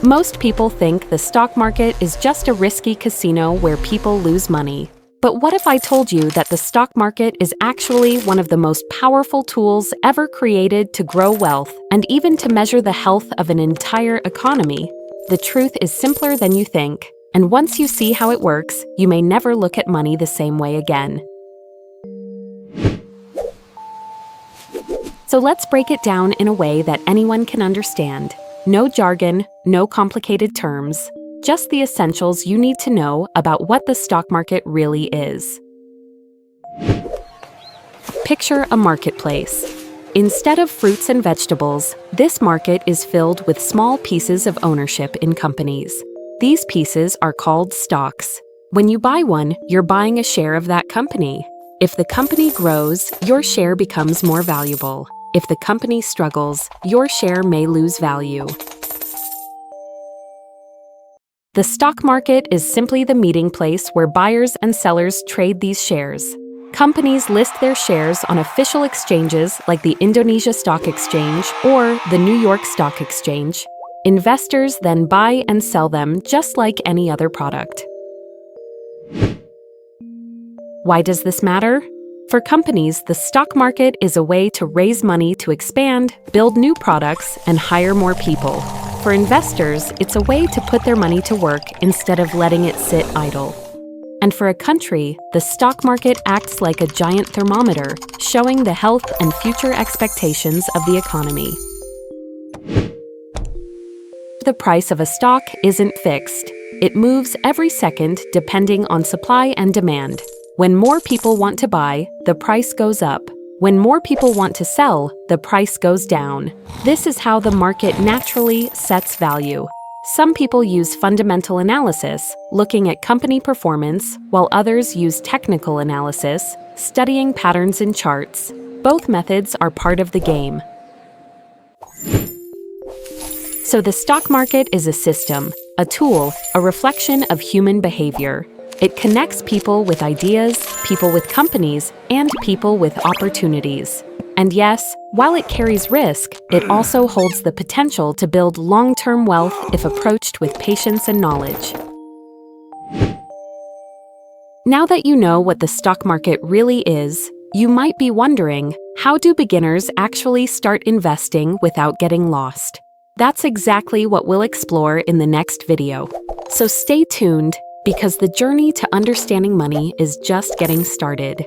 Most people think the stock market is just a risky casino where people lose money. But what if I told you that the stock market is actually one of the most powerful tools ever created to grow wealth and even to measure the health of an entire economy? The truth is simpler than you think, and once you see how it works, you may never look at money the same way again. So let's break it down in a way that anyone can understand. No jargon, no complicated terms, just the essentials you need to know about what the stock market really is. Picture a marketplace. Instead of fruits and vegetables, this market is filled with small pieces of ownership in companies. These pieces are called stocks. When you buy one, you're buying a share of that company. If the company grows, your share becomes more valuable. If the company struggles, your share may lose value. The stock market is simply the meeting place where buyers and sellers trade these shares. Companies list their shares on official exchanges like the Indonesia Stock Exchange or the New York Stock Exchange. Investors then buy and sell them just like any other product. Why does this matter? For companies, the stock market is a way to raise money to expand, build new products, and hire more people. For investors, it's a way to put their money to work instead of letting it sit idle. And for a country, the stock market acts like a giant thermometer, showing the health and future expectations of the economy. The price of a stock isn't fixed. It moves every second depending on supply and demand. When more people want to buy, the price goes up. When more people want to sell, the price goes down. This is how the market naturally sets value. Some people use fundamental analysis, looking at company performance, while others use technical analysis, studying patterns in charts. Both methods are part of the game. So the stock market is a system, a tool, a reflection of human behavior. It connects people with ideas, people with companies, and people with opportunities. And yes, while it carries risk, it also holds the potential to build long-term wealth if approached with patience and knowledge. Now that you know what the stock market really is, you might be wondering, how do beginners actually start investing without getting lost? That's exactly what we'll explore in the next video. So stay tuned, because the journey to understanding money is just getting started.